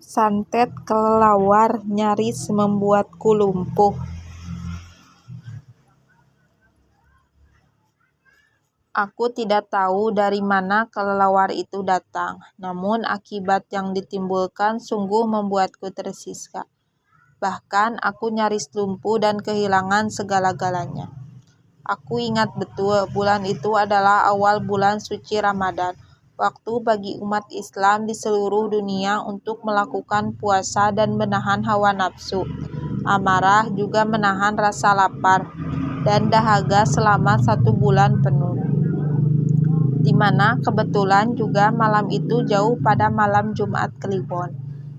Santet kelelawar nyaris membuatku lumpuh. Aku tidak tahu dari mana kelelawar itu datang, namun akibat yang ditimbulkan sungguh membuatku tersiska. Bahkan aku nyaris lumpuh dan kehilangan segala-galanya. Aku ingat betul bulan itu adalah awal bulan suci Ramadan, waktu bagi umat Islam di seluruh dunia untuk melakukan puasa dan menahan hawa nafsu, amarah, juga menahan rasa lapar dan dahaga selama 1 bulan penuh. Di mana kebetulan juga malam itu jauh pada malam Jumat Kliwon.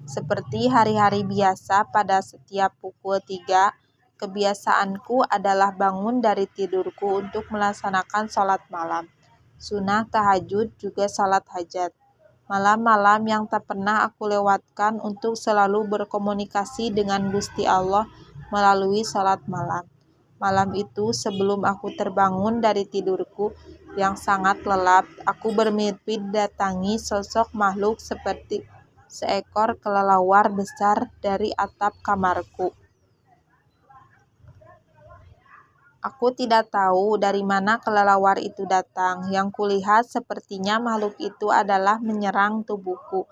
Seperti hari-hari biasa pada setiap pukul 3, kebiasaanku adalah bangun dari tidurku untuk melaksanakan sholat malam, sunnah tahajud, juga sholat hajat. Malam-malam yang tak pernah aku lewatkan untuk selalu berkomunikasi dengan Gusti Allah melalui sholat malam. Malam itu sebelum aku terbangun dari tidurku yang sangat lelap, aku bermimpi datangi sosok makhluk seperti seekor kelelawar besar dari atap kamarku. Aku tidak tahu dari mana kelelawar itu datang. Yang kulihat sepertinya makhluk itu adalah menyerang tubuhku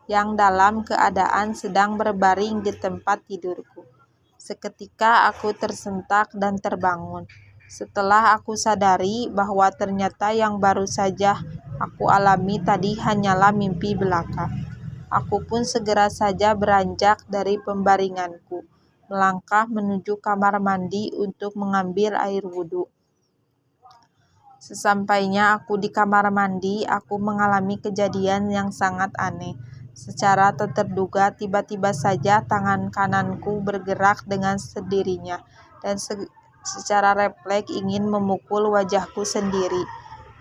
yang dalam keadaan sedang berbaring di tempat tidurku. Seketika aku tersentak dan terbangun. Setelah aku sadari bahwa ternyata yang baru saja aku alami tadi hanyalah mimpi belaka. Aku pun segera saja beranjak dari pembaringanku, melangkah menuju kamar mandi untuk mengambil air wudhu. Sesampainya aku di kamar mandi, aku mengalami kejadian yang sangat aneh. Secara tak terduga, tiba-tiba saja tangan kananku bergerak dengan sendirinya dan secara refleks ingin memukul wajahku sendiri.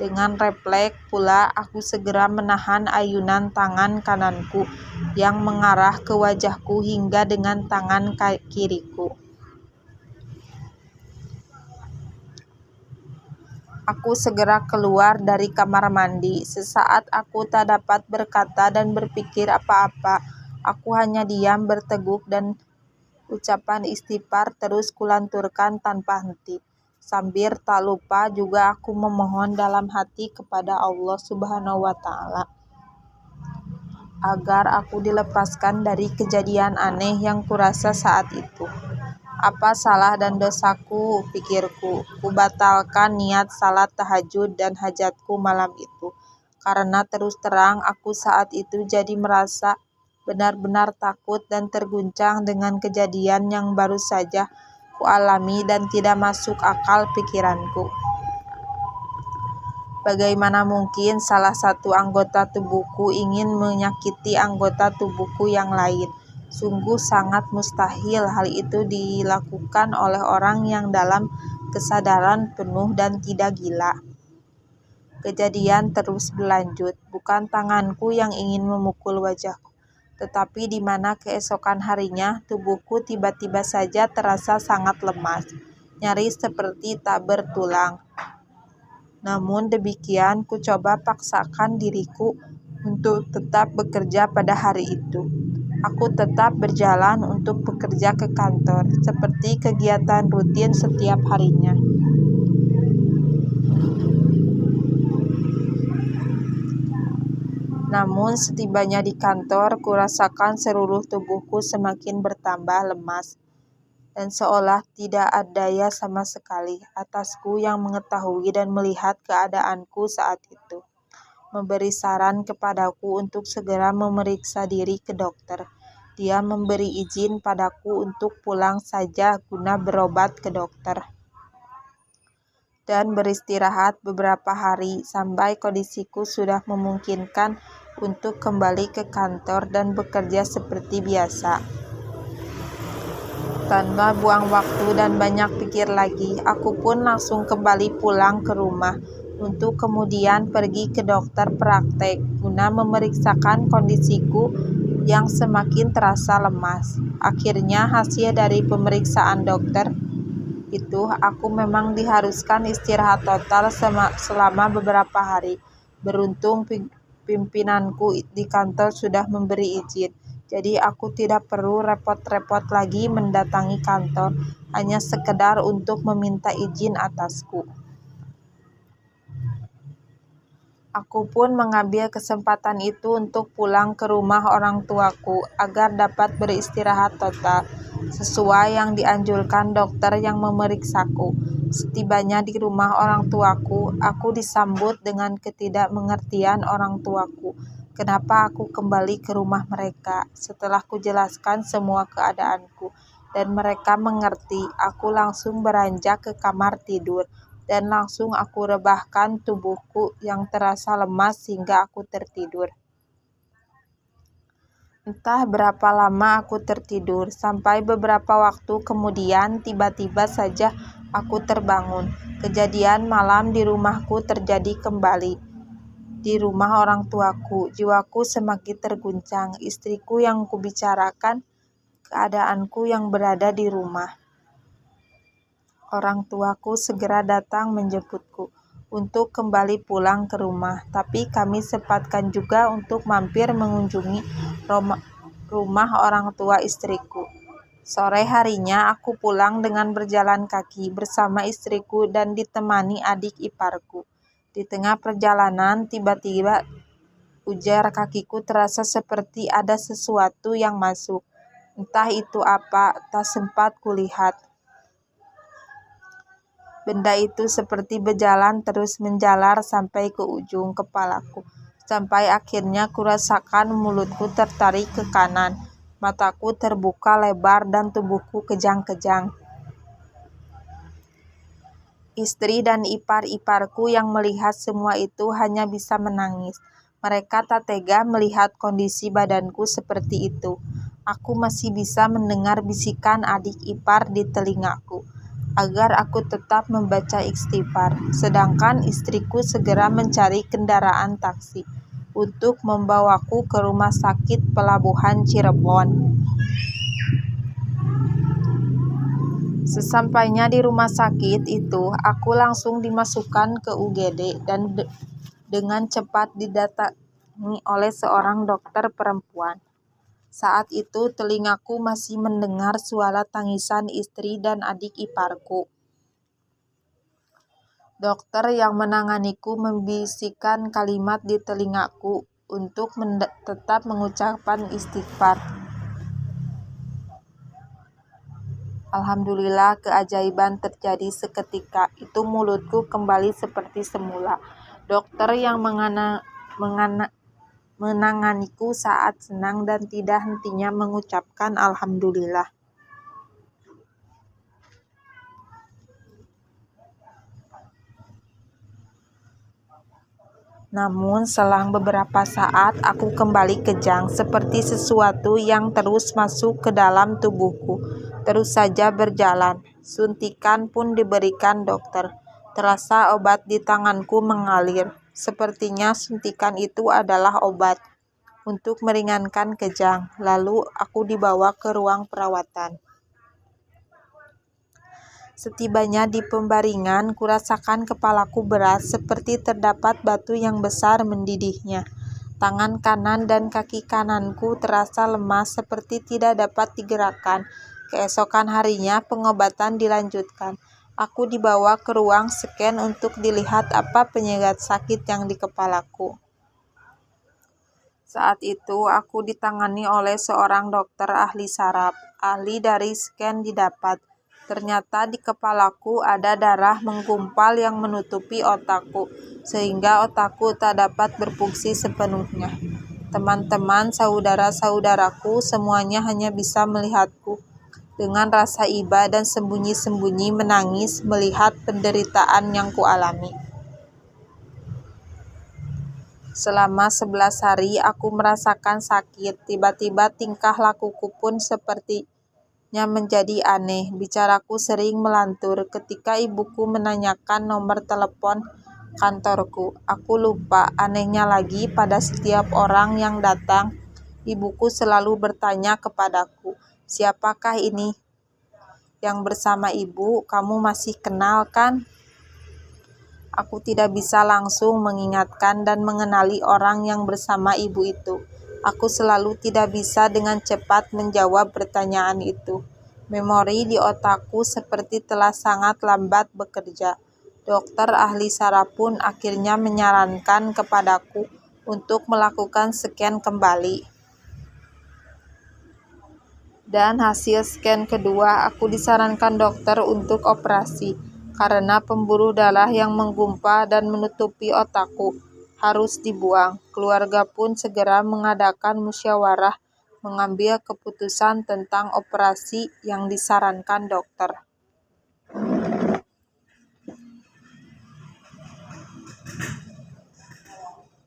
Dengan refleks pula aku segera menahan ayunan tangan kananku yang mengarah ke wajahku hingga dengan tangan kiriku. Aku segera keluar dari kamar mandi. Sesaat aku tak dapat berkata dan berpikir apa-apa. Aku hanya diam berteguk dan ucapan istighfar terus kulanturkan tanpa henti. Sambil tak lupa juga aku memohon dalam hati kepada Allah Subhanahu wa Ta'ala agar aku dilepaskan dari kejadian aneh yang kurasa saat itu. Apa salah dan dosaku, pikirku. Kubatalkan niat salat tahajud dan hajatku malam itu. Karena terus terang aku saat itu jadi merasa benar-benar takut dan terguncang dengan kejadian yang baru saja kualami dan tidak masuk akal pikiranku. Bagaimana mungkin salah satu anggota tubuhku ingin menyakiti anggota tubuhku yang lain? Sungguh sangat mustahil hal itu dilakukan oleh orang yang dalam kesadaran penuh dan tidak gila. Kejadian terus berlanjut. Bukan tanganku yang ingin memukul wajahku, tetapi di mana keesokan harinya tubuhku tiba-tiba saja terasa sangat lemas, nyaris seperti tak bertulang. Namun demikian, ku coba paksakan diriku untuk tetap bekerja pada hari itu. Aku tetap berjalan untuk bekerja ke kantor, seperti kegiatan rutin setiap harinya. Namun setibanya di kantor, kurasakan seluruh tubuhku semakin bertambah lemas, dan seolah tidak ada daya sama sekali atasku yang mengetahui dan melihat keadaanku saat itu. Memberi saran kepadaku untuk segera memeriksa diri ke dokter. Dia memberi izin padaku untuk pulang saja guna berobat ke dokter dan beristirahat beberapa hari sampai kondisiku sudah memungkinkan untuk kembali ke kantor dan bekerja seperti biasa. Tanpa buang waktu dan banyak pikir lagi, aku pun langsung kembali pulang ke rumah untuk kemudian pergi ke dokter praktek guna memeriksakan kondisiku yang semakin terasa lemas. Akhirnya hasil dari pemeriksaan dokter itu, aku memang diharuskan istirahat total selama beberapa hari. Beruntung pimpinanku di kantor sudah memberi izin. Jadi aku tidak perlu repot-repot lagi mendatangi kantor, hanya sekedar untuk meminta izin atasku. Aku pun mengambil kesempatan itu untuk pulang ke rumah orang tuaku agar dapat beristirahat total, sesuai yang dianjurkan dokter yang memeriksaku. Setibanya di rumah orang tuaku, aku disambut dengan ketidakmengertian orang tuaku. Kenapa aku kembali ke rumah mereka? Setelah kujelaskan semua keadaanku, dan mereka mengerti, aku langsung beranjak ke kamar tidur. Dan langsung aku rebahkan tubuhku yang terasa lemas hingga aku tertidur. Entah berapa lama aku tertidur, sampai beberapa waktu kemudian tiba-tiba saja aku terbangun. Kejadian malam di rumahku terjadi kembali. Di rumah orang tuaku, jiwaku semakin terguncang. Istriku yang kubicarakan keadaanku yang berada di rumah. Orang tuaku segera datang menjemputku untuk kembali pulang ke rumah, tapi kami sempatkan juga untuk mampir mengunjungi rumah orang tua istriku. Sore harinya aku pulang dengan berjalan kaki bersama istriku dan ditemani adik iparku. Di tengah perjalanan, tiba-tiba ujar kakiku terasa seperti ada sesuatu yang masuk. Entah itu apa, tak sempat kulihat. Benda itu seperti berjalan terus menjalar sampai ke ujung kepalaku. Sampai akhirnya kurasakan mulutku tertarik ke kanan. Mataku terbuka lebar dan tubuhku kejang-kejang. Istri dan ipar-iparku yang melihat semua itu hanya bisa menangis. Mereka tak tega melihat kondisi badanku seperti itu. Aku masih bisa mendengar bisikan adik ipar di telingaku agar aku tetap membaca istighfar, sedangkan istriku segera mencari kendaraan taksi untuk membawaku ke rumah sakit pelabuhan Cirebon. Sesampainya di rumah sakit itu, aku langsung dimasukkan ke UGD dan dengan cepat didatangi oleh seorang dokter perempuan. Saat itu telingaku masih mendengar suara tangisan istri dan adik iparku. Dokter yang menanganiku membisikkan kalimat di telingaku untuk tetap mengucapkan istighfar. Alhamdulillah, keajaiban terjadi seketika. Itu mulutku kembali seperti semula. Dokter yang menanganiku saat senang dan tidak hentinya mengucapkan alhamdulillah. Namun selang beberapa saat aku kembali kejang, seperti sesuatu yang terus masuk ke dalam tubuhku, terus saja berjalan. Suntikan pun diberikan dokter. Terasa obat di tanganku mengalir. Sepertinya suntikan itu adalah obat untuk meringankan kejang. Lalu aku dibawa ke ruang perawatan. Setibanya di pembaringan, kurasakan kepalaku berat seperti terdapat batu yang besar mendidihnya. Tangan kanan dan kaki kananku terasa lemas seperti tidak dapat digerakkan. Keesokan harinya pengobatan dilanjutkan. Aku dibawa ke ruang scan untuk dilihat apa penyebab sakit yang di kepalaku. Saat itu aku ditangani oleh seorang dokter ahli saraf. Ahli dari scan didapat. Ternyata di kepalaku ada darah menggumpal yang menutupi otakku, sehingga otakku tak dapat berfungsi sepenuhnya. Teman-teman, saudara-saudaraku semuanya hanya bisa melihatku dengan rasa iba dan sembunyi-sembunyi menangis melihat penderitaan yang kualami. Selama 11 hari aku merasakan sakit. Tiba-tiba tingkah lakuku pun sepertinya menjadi aneh. Bicaraku sering melantur. Ketika ibuku menanyakan nomor telepon kantorku, aku lupa. Anehnya lagi, pada setiap orang yang datang, ibuku selalu bertanya kepadaku, "Siapakah ini yang bersama ibu? Kamu masih kenal kan?" Aku tidak bisa langsung mengingatkan dan mengenali orang yang bersama ibu itu. Aku selalu tidak bisa dengan cepat menjawab pertanyaan itu. Memori di otakku seperti telah sangat lambat bekerja. Dokter ahli saraf pun akhirnya menyarankan kepadaku untuk melakukan scan kembali. Dan hasil scan kedua, aku disarankan dokter untuk operasi karena pembuluh darah yang menggumpal dan menutupi otakku harus dibuang. Keluarga pun segera mengadakan musyawarah mengambil keputusan tentang operasi yang disarankan dokter.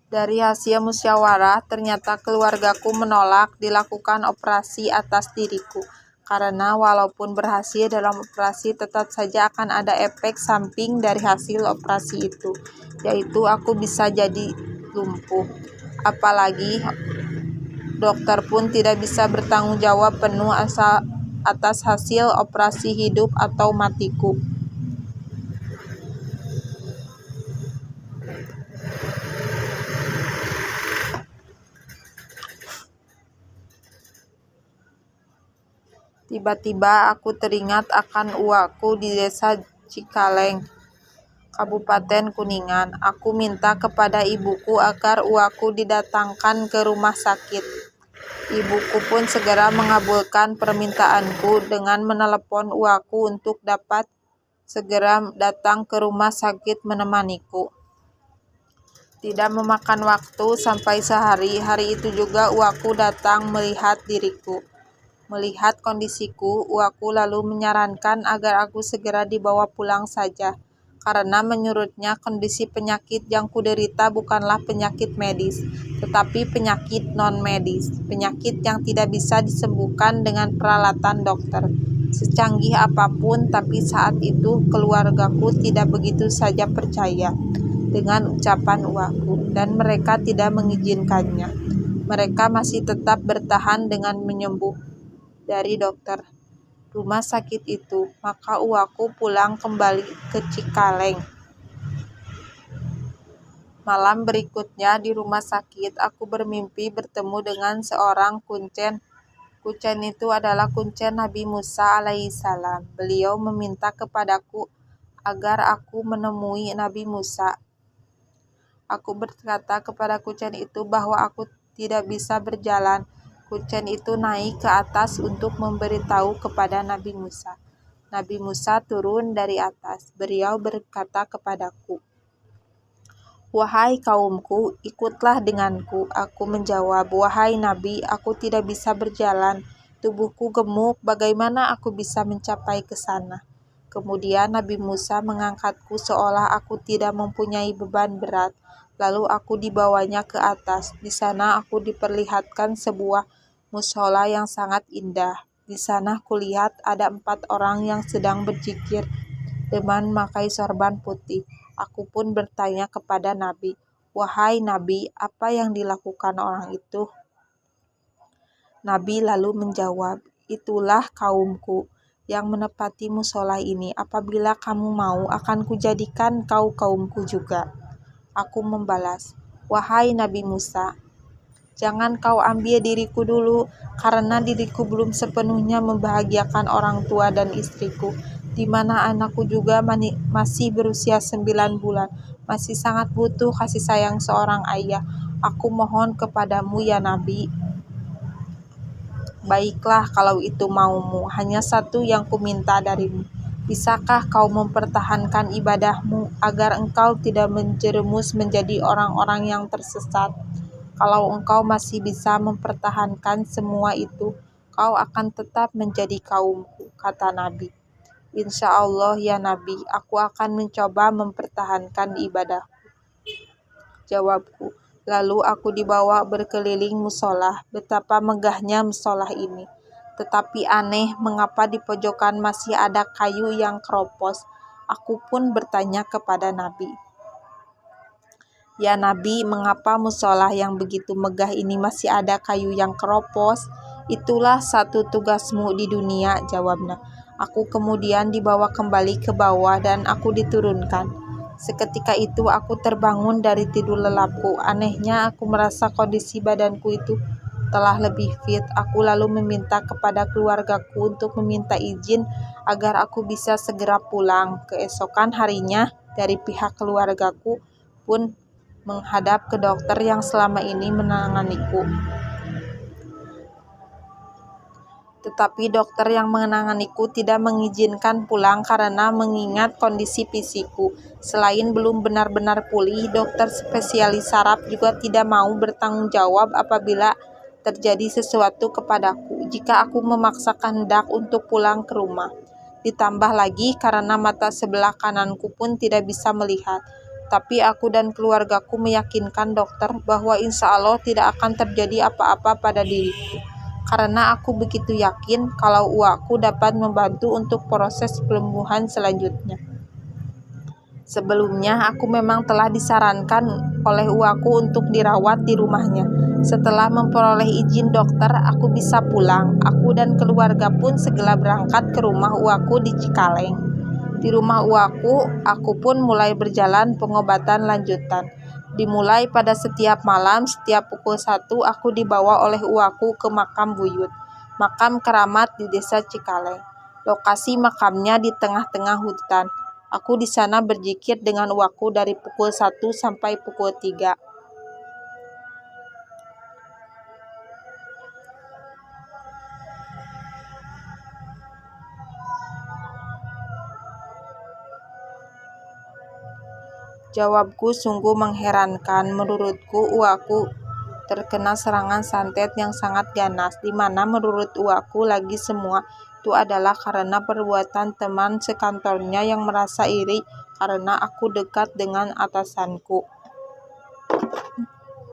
Dari hasil musyawarah, ternyata keluargaku menolak dilakukan operasi atas diriku. Karena walaupun berhasil dalam operasi, tetap saja akan ada efek samping dari hasil operasi itu, yaitu aku bisa jadi lumpuh. Apalagi dokter pun tidak bisa bertanggung jawab penuh atas hasil operasi hidup atau matiku. Tiba-tiba aku teringat akan uakku di desa Cikaleng, Kabupaten Kuningan. Aku minta kepada ibuku agar uakku didatangkan ke rumah sakit. Ibuku pun segera mengabulkan permintaanku dengan menelepon uakku untuk dapat segera datang ke rumah sakit menemaniku. Tidak memakan waktu sampai sehari, hari itu juga uakku datang melihat diriku. Melihat kondisiku, uakku lalu menyarankan agar aku segera dibawa pulang saja, karena menurutnya kondisi penyakit yang kuderita bukanlah penyakit medis, tetapi penyakit non-medis, penyakit yang tidak bisa disembuhkan dengan peralatan dokter. Secanggih apapun, tapi saat itu keluargaku tidak begitu saja percaya dengan ucapan uakku, dan mereka tidak mengizinkannya. Mereka masih tetap bertahan dengan menyembuh dari dokter rumah sakit itu. Maka uakku pulang kembali ke Cikaleng. Malam berikutnya di rumah sakit, aku bermimpi bertemu dengan seorang kuncen. Kuncen itu adalah kuncen Nabi Musa alaihissalam. Beliau meminta kepadaku agar aku menemui Nabi Musa. Aku berkata kepada kuncen itu bahwa aku tidak bisa berjalan. Kuncen itu naik ke atas untuk memberitahu kepada Nabi Musa. Nabi Musa turun dari atas. Beliau berkata kepadaku, "Wahai kaumku, ikutlah denganku." Aku menjawab, "Wahai Nabi, aku tidak bisa berjalan. Tubuhku gemuk, bagaimana aku bisa mencapai ke sana?" Kemudian Nabi Musa mengangkatku seolah aku tidak mempunyai beban berat. Lalu aku dibawanya ke atas. Di sana aku diperlihatkan sebuah mushola yang sangat indah. Di sana kulihat ada 4 orang yang sedang berzikir dengan memakai sorban putih. Aku pun bertanya kepada Nabi, "Wahai Nabi, apa yang dilakukan orang itu?" Nabi lalu menjawab, "Itulah kaumku yang menepati mushola ini. Apabila kamu mau, akan kujadikan kau kaumku juga." Aku membalas, "Wahai Nabi Musa, jangan kau ambil diriku dulu, karena diriku belum sepenuhnya membahagiakan orang tua dan istriku, di mana anakku juga masih berusia 9 bulan, masih sangat butuh kasih sayang seorang ayah. Aku mohon kepadamu ya Nabi." "Baiklah kalau itu maumu, hanya satu yang kuminta darimu. Bisakah kau mempertahankan ibadahmu agar engkau tidak menjerumus menjadi orang-orang yang tersesat? Kalau engkau masih bisa mempertahankan semua itu, kau akan tetap menjadi kaumku," kata Nabi. "Insya Allah ya Nabi, aku akan mencoba mempertahankan ibadahku," jawabku. Lalu aku dibawa berkeliling musola. Betapa megahnya musola ini. Tetapi aneh, mengapa di pojokan masih ada kayu yang keropos? Aku pun bertanya kepada Nabi, "Ya Nabi, mengapa musola yang begitu megah ini masih ada kayu yang keropos?" "Itulah satu tugasmu di dunia," jawabnya. Aku kemudian dibawa kembali ke bawah dan aku diturunkan. Seketika itu aku terbangun dari tidur lelapku. Anehnya, aku merasa kondisi badanku itu telah lebih fit, aku lalu meminta kepada keluargaku untuk meminta izin agar aku bisa segera pulang. Keesokan harinya, dari pihak keluargaku pun menghadap ke dokter yang selama ini menanganiku. Tetapi dokter yang menanganiku tidak mengizinkan pulang karena mengingat kondisi fisikku. Selain belum benar-benar pulih, dokter spesialis saraf juga tidak mau bertanggung jawab apabila terjadi sesuatu kepadaku jika aku memaksakan hendak untuk pulang ke rumah. Ditambah lagi karena mata sebelah kananku pun tidak bisa melihat. Tapi aku dan keluargaku meyakinkan dokter bahwa insya Allah tidak akan terjadi apa-apa pada diriku. Karena aku begitu yakin kalau uakku dapat membantu untuk proses penyembuhan selanjutnya. Sebelumnya, aku memang telah disarankan oleh uakku untuk dirawat di rumahnya. Setelah memperoleh izin dokter, aku bisa pulang. Aku dan keluarga pun segera berangkat ke rumah uakku di Cikaleng. Di rumah uakku, aku pun mulai berjalan pengobatan lanjutan. Dimulai pada setiap malam, setiap pukul 1 aku dibawa oleh uakku ke makam buyut, makam keramat di desa Cikaleng. Lokasi makamnya di tengah-tengah hutan. Aku di sana berzikir dengan uakku dari pukul 1 sampai pukul 3. Jawabku sungguh mengherankan. Menurutku, uakku terkena serangan santet yang sangat ganas, di mana menurut uakku lagi semua itu adalah karena perbuatan teman sekantornya yang merasa iri karena aku dekat dengan atasanku.